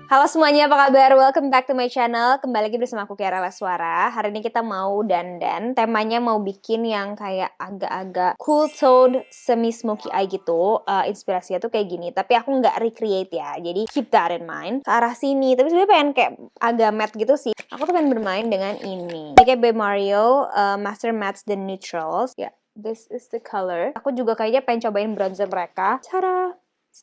Halo semuanya, apa kabar? Welcome back to my channel. Kembali lagi bersama aku Kiara Laswara. Hari ini kita mau dandan. Temanya mau bikin yang kayak agak-agak cool tone, semi smoky eye gitu. Inspirasinya tuh kayak gini. Tapi aku nggak recreate ya. Jadi keep that in mind. Ke arah sini. Tapi sebenarnya pengen kayak agak matte gitu sih. Aku tuh pengen bermain dengan ini. Ini kayak by Mario, Master Mattes the Neutrals. Ya, yeah, this is the color. Aku juga kayaknya pengen cobain bronzer mereka. Cara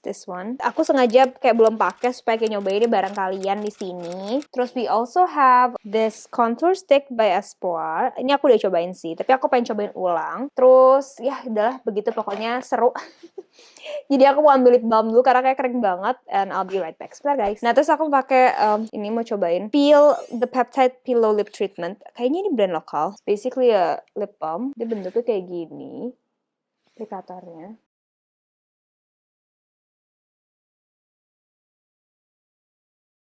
this one. Aku sengaja kayak belum pakai supaya kayak nyobain ini bareng kalian di sini. Terus we also have this contour stick by Espoir. Ini aku udah cobain sih, tapi aku pengen cobain ulang. Terus ya udahlah begitu pokoknya seru. Jadi aku mau ambil lip balm dulu karena kayak kering banget, and I'll be right back. Sebentar guys. Nah terus aku pakai ini mau cobain Peel the Peptide Pillow Lip Treatment. Kayaknya ini brand lokal. Basically a lip balm. Dia bentuknya kayak gini. Aplikatornya.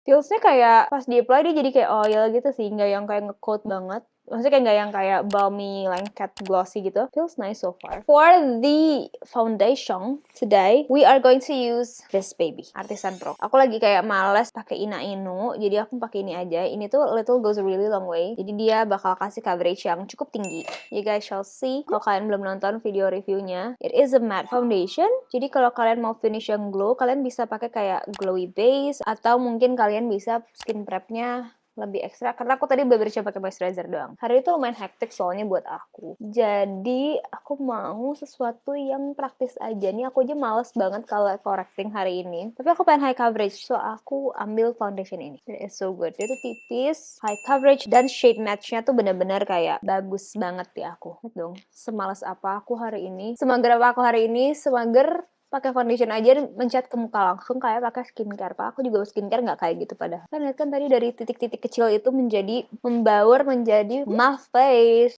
Feelsnya kayak pas di-apply dia jadi kayak oil gitu sih, nggak yang kayak nge-coat banget. Maksudnya kayak nggak yang kayak balmy, lengket, glossy gitu. Feels nice so far. For the foundation today, we are going to use this baby, Artisan Pro. Aku lagi kayak males pakai Ina Inu, jadi aku pakai ini aja. Ini tuh little goes a really long way. Jadi dia bakal kasih coverage yang cukup tinggi. You guys shall see. Kalau kalian belum nonton video reviewnya, it is a matte foundation. Jadi kalau kalian mau finish yang glow, kalian bisa pakai kayak glowy base atau mungkin kalian bisa skin prepnya lebih ekstra, karena aku tadi baru coba pakai moisturizer doang. Hari itu lumayan hektik soalnya buat aku. Jadi aku mau sesuatu yang praktis aja. Nih aku aja males banget kalau correcting hari ini. Tapi aku pengen high coverage, so aku ambil foundation ini. It is so good. Dia tuh tipis, high coverage, dan shade match-nya tuh bener-bener kayak bagus banget di aku. Lihat dong, semales apa aku hari ini. Semager apa aku hari ini, semager pakai foundation aja mencat ke muka langsung kayak pakai skincare. Pak, aku juga skincare nggak kayak gitu padahal. Kan lihat kan tadi dari titik-titik kecil itu menjadi membaur menjadi matte face.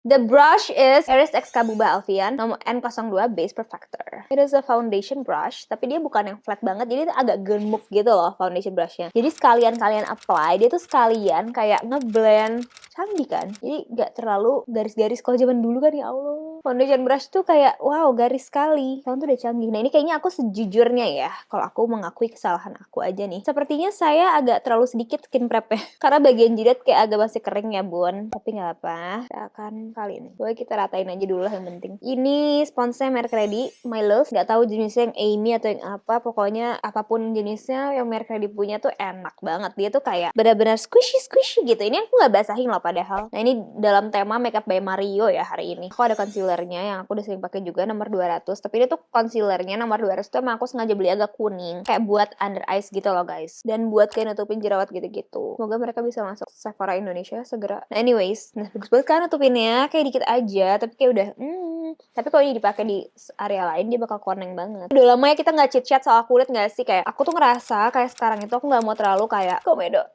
The brush is Aries X Kabuba Alfian nomor N02 Base Perfector. It is a foundation brush, tapi dia bukan yang flat banget, jadi itu agak gemuk gitu loh foundation brushnya. Jadi sekalian kalian apply, dia tuh sekalian kayak ngeblend, canggih kan? Jadi gak terlalu garis-garis. Kalau zaman dulu kan ya Allah, foundation brush tuh kayak wow garis sekali. Sekarang tuh udah canggih. Nah ini kayaknya aku sejujurnya ya, kalau aku mengakui kesalahan aku aja nih. Sepertinya saya agak terlalu sedikit skin prep-nya, karena bagian jidat kayak agak masih kering ya bun. Tapi nggak apa, kita akan kali ini. Boleh kita ratain aja dulu lah yang penting. Ini sponsnya merek Ready, My Love. Gak tahu jenisnya yang Amy atau yang apa. Pokoknya apapun jenisnya yang merek Ready punya tuh enak banget. Dia tuh kayak benar-benar squishy gitu. Ini aku nggak basahin loh padahal. Nah ini dalam tema makeup by Mario ya hari ini. Aku ada concealernya yang aku udah sering pakai juga nomor 200. Tapi ini tuh concealernya nomor 200 tuh emang aku sengaja beli agak kuning. Kayak buat under eyes gitu loh guys. Dan buat kayak nutupin jerawat gitu-gitu. Semoga mereka bisa masuk Sephora Indonesia segera. Nah anyways, nah bagus banget kan nutupinnya. Kayak dikit aja, tapi kayak udah tapi kalau ini dipakai di area lain dia bakal koneng banget. Udah lama ya kita nggak chit chat soal kulit nggak sih? Kayak aku tuh ngerasa kayak sekarang itu aku nggak mau terlalu kayak komedo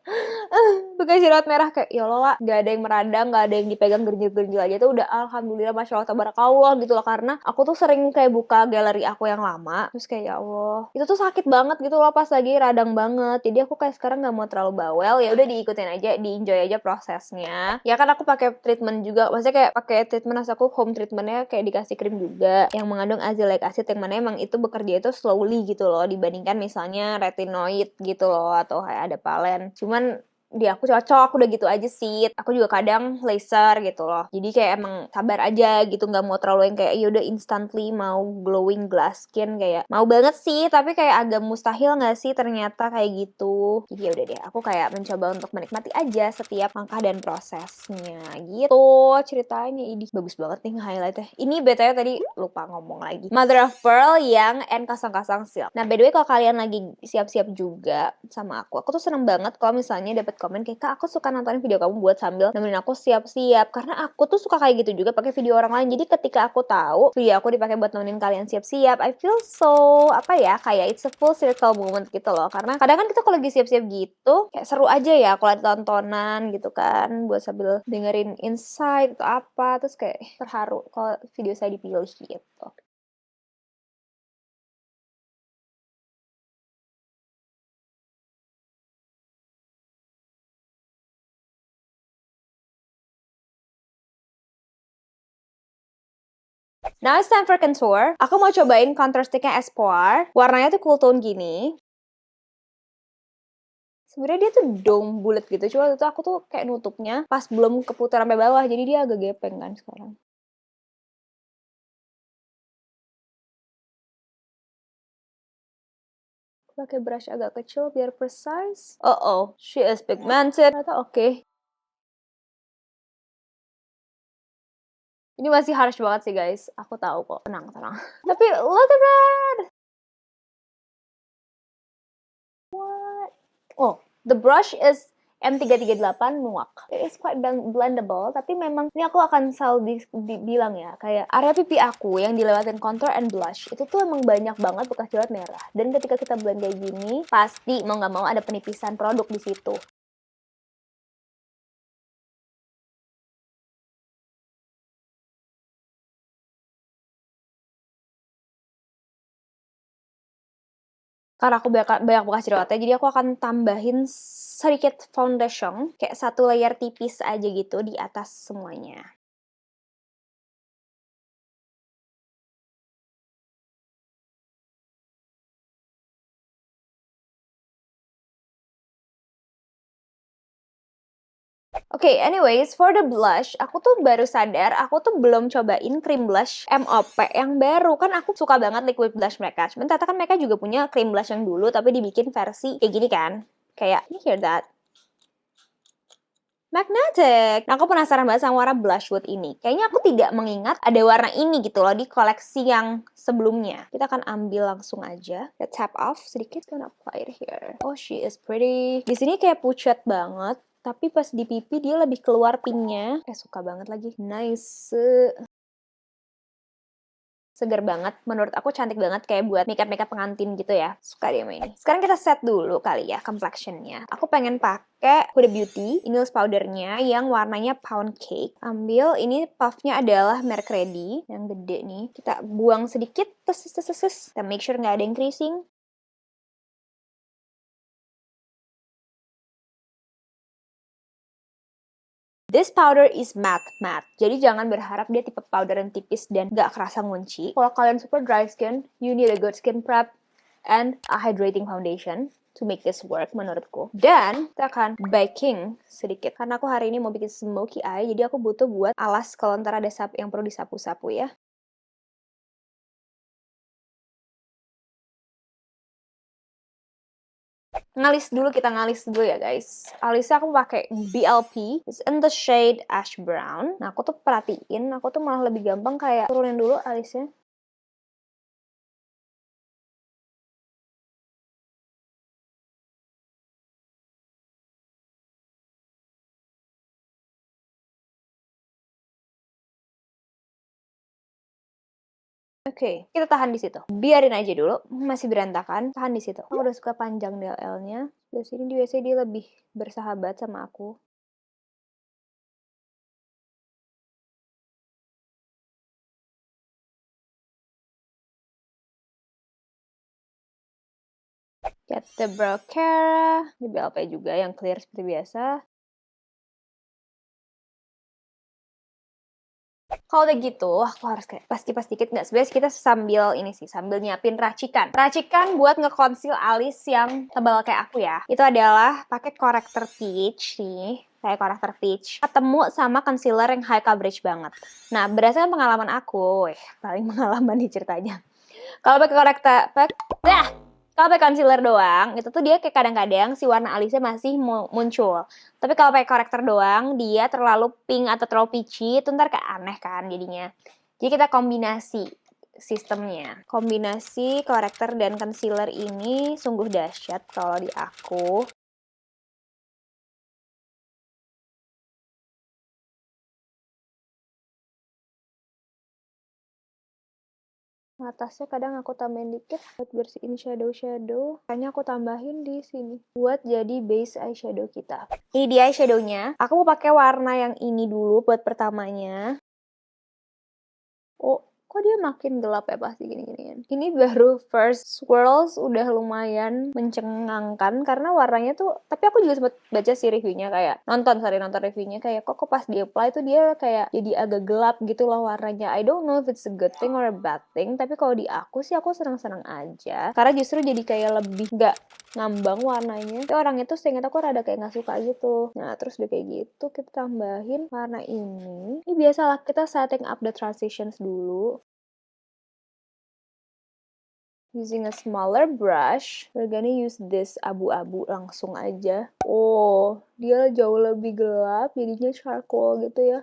pakai jerawat merah kayak ya Allah, nggak ada yang meradang, nggak ada yang dipegang gerjil-gerjil aja tuh udah alhamdulillah masya Allah tabarakallah gitu loh. Karena aku tuh sering kayak buka galeri aku yang lama, terus kayak ya Allah itu tuh sakit banget gitu loh pas lagi radang banget. Jadi aku kayak sekarang nggak mau terlalu bawel, ya udah diikutin aja, di enjoy aja prosesnya. Ya kan aku pakai treatment juga, maksudnya kayak pakai treatment aku home treatmentnya kayak dikasih krim juga yang mengandung azelaic acid, yang mana emang itu bekerja itu slowly gitu loh dibandingkan misalnya retinoid gitu loh atau kayak ada palen. Cuman di aku cocok, udah gitu aja sih. Aku juga kadang laser gitu loh. Jadi kayak emang sabar aja gitu, nggak mau terlalu yang kayak ya udah instantly mau glowing glass skin kayak mau banget sih, tapi kayak agak mustahil nggak sih ternyata kayak gitu. Jadi ya udah deh, aku kayak mencoba untuk menikmati aja setiap langkah dan prosesnya gitu ceritanya. Ini bagus banget nih nge-highlightnya. Ini BTW tadi lupa ngomong lagi. Mother of Pearl yang N00 Silk. Nah by the way kalau kalian lagi siap-siap juga sama aku tuh seneng banget kalau misalnya dapet komen kayak kak aku suka nontonin video kamu buat sambil nemenin aku siap-siap, karena aku tuh suka kayak gitu juga pakai video orang lain. Jadi ketika aku tahu video aku dipakai buat nemenin kalian siap-siap, I feel so apa ya, kayak it's a full circle moment gitu loh. Karena kadang kan kita kalau lagi siap-siap gitu kayak seru aja ya kalau ada tontonan gitu kan buat sambil dengerin insight atau apa, terus kayak terharu kalau video saya dipilih gitu. Now it's time for contour. Aku mau cobain contour sticknya Espoir. Warnanya tuh cool tone gini. Sebenarnya dia tuh dome bulat gitu, cuma waktu itu aku tuh kayak nutupnya pas belum keputar sampai bawah, jadi dia agak gepeng kan sekarang. Pakai brush agak kecil biar precise. Oh, she is pigmented. Ternyata oke. Ini masih harsh banget sih guys. Aku tahu kok. Tenang. Tapi look at that. What? Oh, the brush is M338 Nuak. It is quite blendable, tapi memang ini aku akan selalu bilang ya, kayak area pipi aku yang dilewatin contour and blush, itu tuh emang banyak banget bekas jerawat merah. Dan ketika kita blend kayak gini, pasti mau nggak mau ada penipisan produk di situ. Karena aku banyak bekas jerawatnya, jadi aku akan tambahin sedikit foundation, kayak 1 layer tipis aja gitu di atas semuanya. Oke, anyways, for the blush, aku tuh baru sadar, aku tuh belum cobain cream blush MOP yang baru. Kan aku suka banget liquid blush mereka. Cuman ternyata kan mereka juga punya cream blush yang dulu, tapi dibikin versi kayak gini kan. Kayak, you hear that? Magnetic. Nah, aku penasaran banget sama warna Blushwood ini. Kayaknya aku tidak mengingat ada warna ini gitu loh di koleksi yang sebelumnya. Kita akan ambil langsung aja. Kita tap off sedikit, gonna apply it here. Oh, she is pretty. Di sini kayak pucat banget, tapi pas di pipi dia lebih keluar pinknya. Suka banget lagi. Nice. Seger banget, menurut aku cantik banget kayak buat makeup pengantin gitu ya. Suka dia sama ini. Sekarang kita set dulu kali ya complexionnya. Aku pengen pakai Huda Beauty Nils powdernya yang warnanya pound cake. Ambil, ini puffnya adalah merek Ready yang gede nih. Kita buang sedikit, kita make sure nggak ada yang creasing. This powder is matte. Jadi jangan berharap dia tipe powder yang tipis dan gak kerasa ngunci. Kalau kalian super dry skin, you need a good skin prep and a hydrating foundation to make this work menurutku. Dan kita akan baking sedikit. Karena aku hari ini mau bikin smoky eye, jadi aku butuh buat alas kalau ntar ada yang perlu disapu-sapu ya. Kita ngalis dulu ya guys. Alisnya aku pakai BLP, it's in the shade ash brown. Nah, aku tuh perhatiin, aku tuh malah lebih gampang kayak turunin dulu alisnya. Oke, kita tahan di situ. Biarin aja dulu, masih berantakan. Tahan di situ. Aku udah suka panjang DL-nya. Di sini biasanya dia lebih bersahabat sama aku. Get the Brow Cara. Ini BLP juga yang clear seperti biasa. Kalau udah gitu, aku harus kayak pas-kipas dikit nggak? Sebenarnya kita sambil nyiapin racikan. Racikan buat ngekonsil alis yang tebal kayak aku ya. Itu adalah pakai korektor peach nih. Kayak korektor peach. Ketemu sama concealer yang high coverage banget. Nah, berdasarkan pengalaman aku, paling pengalaman nih ceritanya. Kalau pakai kalau pakai concealer doang, itu tuh dia kayak kadang-kadang si warna alisnya masih muncul. Tapi kalau pakai korektor doang, dia terlalu pink atau terlalu peachy, itu ntar kayak aneh kan jadinya. Jadi kita kombinasi sistemnya. Kombinasi korektor dan concealer ini sungguh dahsyat kalau di aku. Atasnya kadang aku tambahin dikit buat bersihin shadow. Makanya aku tambahin di sini buat jadi base eyeshadow kita. Ini dia eyeshadownya. Aku mau pakai warna yang ini dulu buat pertamanya. Oh, kok dia makin gelap ya pasti gini-ginian. Ini baru first swirls udah lumayan mencengangkan karena warnanya tuh, tapi aku juga sempat baca sih reviewnya, kayak nonton reviewnya kayak kok pas di apply tuh dia kayak jadi agak gelap gitu loh warnanya. I don't know if it's a good thing or a bad thing, tapi kalau di aku sih aku senang-senang aja karena justru jadi kayak lebih gak ngambang warnanya. Tapi orang itu seingat aku rada kayak nggak suka gitu. Nah, terus udah kayak gitu, kita tambahin warna ini. Ini biasalah kita setting up the transitions dulu. Using a smaller brush, we're gonna use this abu-abu langsung aja. Oh, dia jauh lebih gelap, jadinya charcoal gitu ya.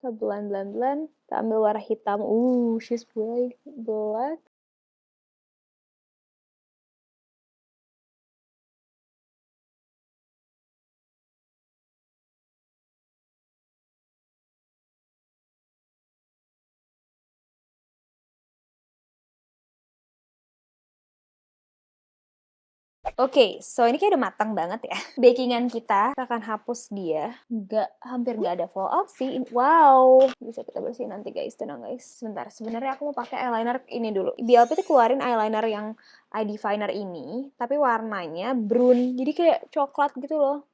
Kita blend. Kita ambil warna hitam. She's black. Oke, so ini kayak udah matang banget ya. Bakingan kita akan hapus dia. Hampir nggak ada fall out sih. Wow, bisa kita bersihin nanti guys, tenang guys. Sebentar, sebenarnya aku mau pakai eyeliner ini dulu. BLP tuh keluarin eyeliner yang eye definer ini, tapi warnanya brun, jadi kayak coklat gitu loh.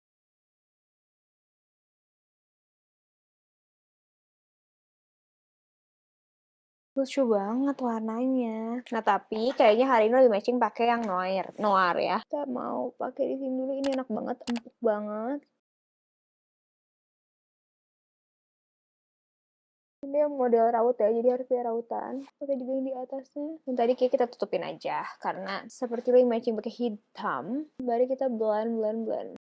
Lucu banget warnanya. Nah, tapi kayaknya hari ini lebih matching pakai yang noir ya. Kita mau pakai di sini dulu. Ini enak banget, empuk banget. Dia model raut ya, jadi harus pakai rautan. Pakai juga yang di atasnya. Dan tadi kayak kita tutupin aja, karena seperti lebih matching pakai hitam. Baru kita blend.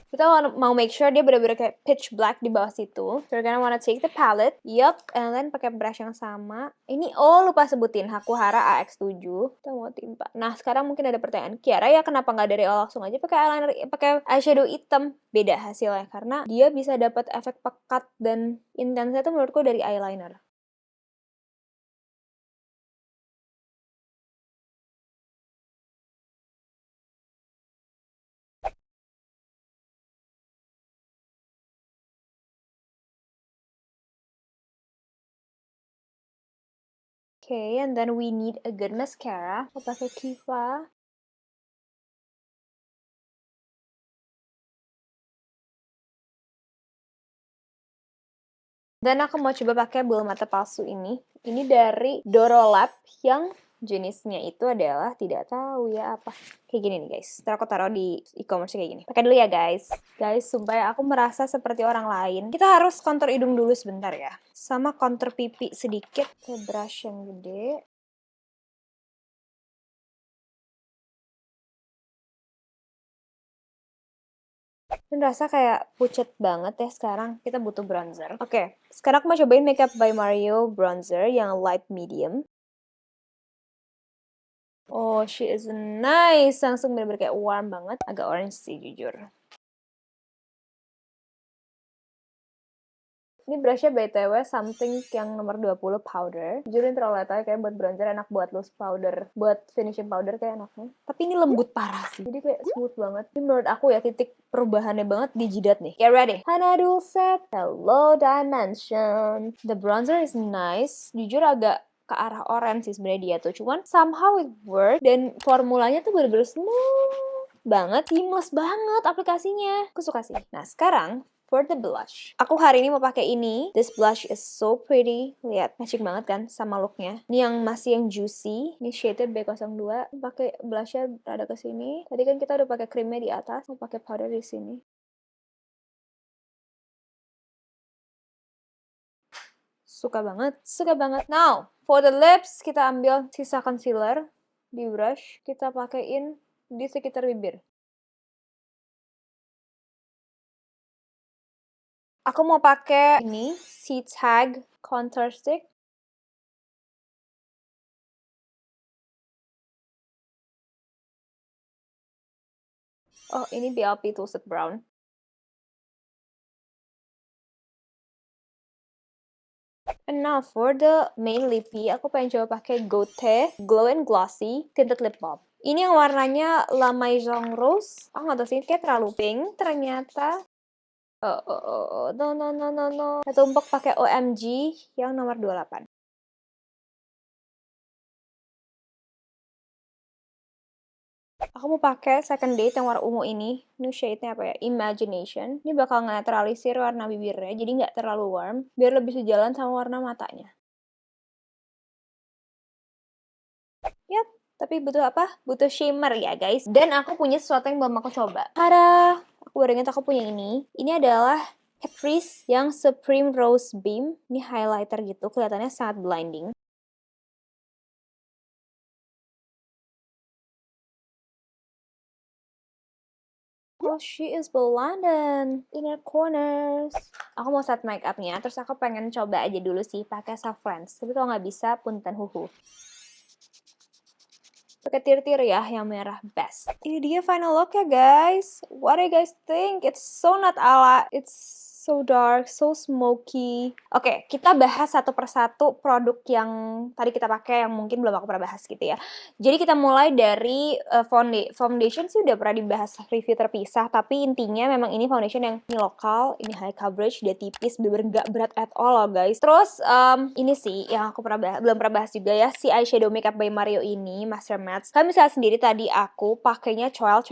Kita mau make sure dia bener-bener kayak pitch black di bawah situ. So we're gonna wanna take the palette, and then pakai brush yang sama. Ini lupa sebutin Hakuhara AX7. Kita mau timpa. Nah, sekarang mungkin ada pertanyaan, Kiara ya kenapa nggak dari awal langsung aja pakai eyeliner, pakai eyeshadow hitam? Beda hasilnya karena dia bisa dapat efek pekat dan intensnya tuh menurutku dari eyeliner. Okay, and then we need a good mascara. Aku pakai Kiva. Dan aku mau coba pakai bulu mata palsu ini. Ini dari Dorolab yang jenisnya itu adalah tidak tahu ya apa. Kayak gini nih guys. Ntar aku taruh di e-commerce kayak gini. Pakai dulu ya guys. Guys, supaya aku merasa seperti orang lain, kita harus kontur hidung dulu sebentar ya. Sama kontur pipi sedikit. Pakai brush yang gede. Dan rasa kayak pucet banget ya sekarang. Kita butuh bronzer. Oke, sekarang aku mau cobain Makeup by Mario bronzer yang light medium. Oh, she is nice. Langsung bener-bener kayak warm banget. Agak orange sih, jujur. Ini brushnya BTW something yang nomor 20 powder. Jujur ini terlalu letay, kayak buat bronzer enak, buat loose powder, buat finishing powder kayak enaknya. Tapi ini lembut parah sih. Jadi kayak smooth banget. Ini menurut aku ya titik perubahannya banget di jidat nih. Get ready. Hana Dulcet, Hello Dimension. The bronzer is nice. Jujur agak ke arah orange sih sebenarnya dia tuh. Cuman somehow it work dan formulanya tuh bener-bener smooth banget, seamless banget aplikasinya. Aku suka sih. Nah, sekarang for the blush. Aku hari ini mau pakai ini. This blush is so pretty. Lihat, matching banget kan sama looknya. Ini yang masih yang juicy. Ini shaded B02. Pakai blushnya rada ke sini. Tadi kan kita udah pakai krimnya di atas. Mau pakai powder di sini. Suka banget. Now, for the lips, kita ambil sisa concealer di brush. Kita pakein di sekitar bibir. Aku mau pakai ini, C-Tag Contour Stick. Oh, ini BLP Toolset Brown. And now for the main lippy, aku pengen coba pakai Gote Glow and Glossy Tinted Lip Balm. Ini yang warnanya La Maison Rose. Aku nggak tahu sih, kayak terlalu pink ternyata. No. Saya tumpuk pakai OMG yang nomor 28. Aku mau pakai second date yang warna ungu ini. Ini shade-nya apa ya? Imagination. Ini bakal ngenetralisir warna bibirnya, jadi nggak terlalu warm, biar lebih sejalan sama warna matanya. Yap, tapi butuh apa? Butuh shimmer ya guys. Dan aku punya sesuatu yang belum aku coba. Tada! Aku baru ingat aku punya ini. Ini adalah Catrice yang Supreme Rose Beam. Ini highlighter gitu, kelihatannya sangat blinding. Oh, she is blonded inner corners. Aku mau set make upnya, terus aku pengen coba aja dulu sih pakai Saffrons. Tapi kalau nggak bisa, punten huhu. Pakai tir-tir ya, yang merah best. Ini dia final look ya guys. What do you guys think? It's so not ala. It's so dark, so smoky. Oke, kita bahas satu persatu produk yang tadi kita pakai yang mungkin belum aku pernah bahas gitu ya. Jadi kita mulai dari foundation sih udah pernah dibahas review terpisah, tapi intinya memang ini foundation yang ini lokal, ini high coverage, dia tipis, bener-bener gak berat at all loh guys. Terus ini sih yang aku belum pernah bahas juga ya, si eyeshadow makeup by Mario ini, Master Matte. Kalian bisa sendiri tadi aku pakainya coel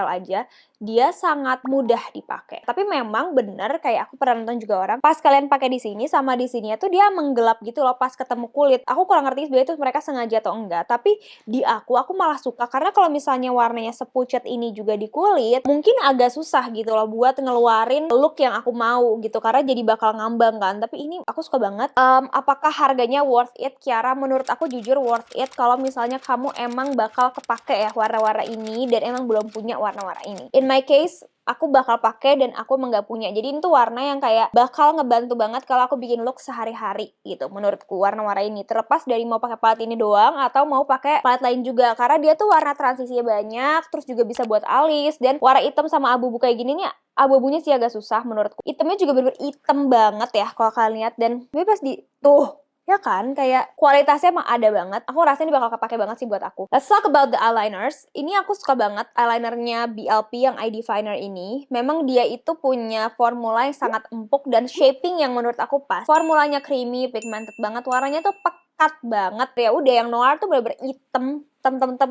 aja. Dia sangat mudah dipakai. Tapi memang bener kayak aku pernah nonton juga orang, pas kalian pakai di sini sama di sini tuh dia menggelap gitu loh pas ketemu kulit. Aku kurang ngerti sebenarnya itu mereka sengaja atau enggak. Tapi di aku malah suka karena kalau misalnya warnanya sepucat ini juga di kulit, mungkin agak susah gitu loh buat ngeluarin look yang aku mau gitu karena jadi bakal ngambang kan. Tapi ini aku suka banget. Apakah harganya worth it, Kiara? Menurut aku jujur worth it kalau misalnya kamu emang bakal kepake ya warna-warna ini dan emang belum punya warna-warna ini. In my case, aku bakal pakai dan aku emang gak punya. Jadi itu warna yang kayak bakal ngebantu banget kalau aku bikin look sehari-hari gitu menurutku warna-warna ini. Terlepas dari mau pakai palette ini doang atau mau pakai palette lain juga. Karena dia tuh warna transisinya banyak, terus juga bisa buat alis. Dan warna hitam sama abu-abu kayak gini nih, abu-abunya sih agak susah menurutku. Hitamnya juga bener-bener hitam banget ya kalau kalian lihat. Dan gue pas di tuh ya kan, kayak kualitasnya emang ada banget. Aku rasanya ini bakal kepake banget sih buat aku. Let's talk about the eyeliners. Ini aku suka banget eyelinernya BLP yang eye definer ini. Memang dia itu punya formula yang sangat empuk dan shaping yang menurut aku pas. Formulanya creamy, pigmented banget, warnanya tuh pekat banget. Ya udah yang noir tuh bener-bener hitam,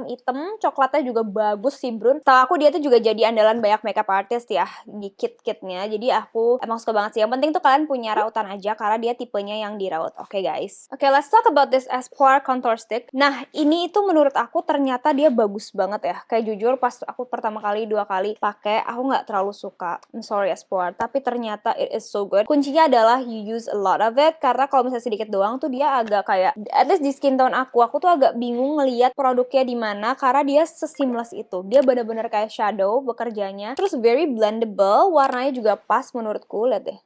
hitam, coklatnya juga bagus sih Brun. Tahu aku dia tuh juga jadi andalan banyak makeup artist ya di kit-kitnya. Jadi aku emang suka banget sih. Yang penting tuh kalian punya rautan aja karena dia tipenya yang diraut. Oke guys. Oke, let's talk about this Espoir contour stick. Nah, ini itu menurut aku ternyata dia bagus banget ya. Kayak jujur pas aku pertama kali, dua kali pakai, aku nggak terlalu suka. I'm sorry Espoir, tapi ternyata it is so good. Kuncinya adalah you use a lot of it karena kalau misalnya sedikit doang tuh dia agak kayak at least di skin tone aku tuh agak bingung ngelihat produknya di mana karena dia seseamless itu. Dia bener-bener kayak shadow bekerjanya. Terus very blendable, warnanya juga pas menurutku. Lihat deh.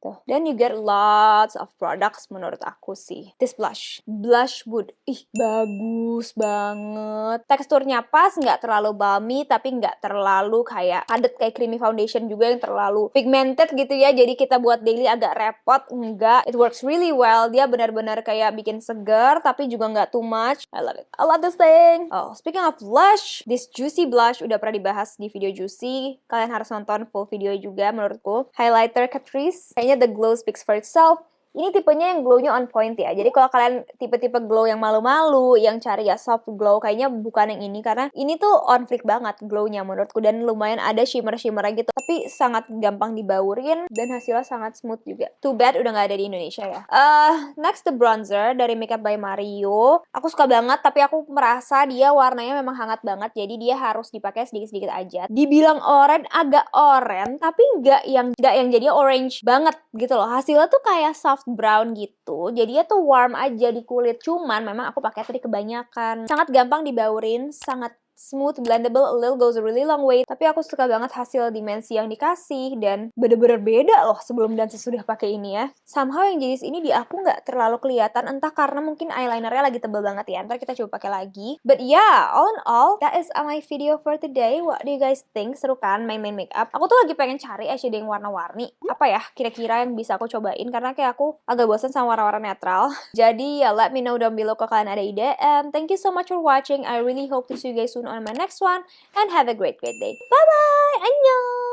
Tuh. Dan you get lots of products menurut aku sih. This blush wood, bagus banget. Teksturnya pas, nggak terlalu balmy tapi nggak terlalu kayak padat kayak creamy foundation juga yang terlalu pigmented gitu ya. Jadi kita buat daily agak repot, enggak. It works really well. Dia benar-benar kayak bikin segar tapi juga nggak too much. I love it. I love this thing. Oh, speaking of blush, this Juicy blush udah pernah dibahas di video Juicy. Kalian harus nonton full video juga menurutku. Highlighter Catrice. Kayaknya the glow speaks for itself. Ini tipenya yang glownya on point ya. Jadi kalau kalian tipe-tipe glow yang malu-malu, yang cari ya soft glow, kayaknya bukan yang ini. Karena ini tuh on fleek banget glownya menurutku. Dan lumayan ada shimmer-shimmernya gitu. Tapi sangat gampang dibaurin. Dan hasilnya sangat smooth juga. Too bad udah gak ada di Indonesia ya. Next the bronzer dari Makeup by Mario. Aku suka banget, tapi aku merasa dia warnanya memang hangat banget. Jadi dia harus dipakai sedikit-sedikit aja. Dibilang oranye, agak oranye. Tapi nggak yang jadi orange banget gitu loh. Hasilnya tuh kayak soft brown gitu. Jadinya tuh warm aja di kulit. Cuman memang aku pakai tadi kebanyakan. Sangat gampang dibaurin, sangat smooth, blendable, a little goes a really long way. Tapi aku suka banget hasil dimensi yang dikasih dan bener-bener beda loh sebelum dan sesudah pakai ini ya. Somehow yang jenis ini di aku nggak terlalu kelihatan, entah karena mungkin eyelinernya lagi tebel banget ya. Ntar kita coba pakai lagi. But yeah, all in all, that is my video for today. What do you guys think? Seru kan main-main makeup? Aku tuh lagi pengen cari eyeshadow yang warna-warni. Apa ya kira-kira yang bisa aku cobain? Karena kayak aku agak bosan sama warna-warna netral. Jadi ya let me know down below kalau kalian ada ide. And thank you so much for watching. I really hope to see you guys soon on my next one, and have a great day. Bye bye. Annyeong.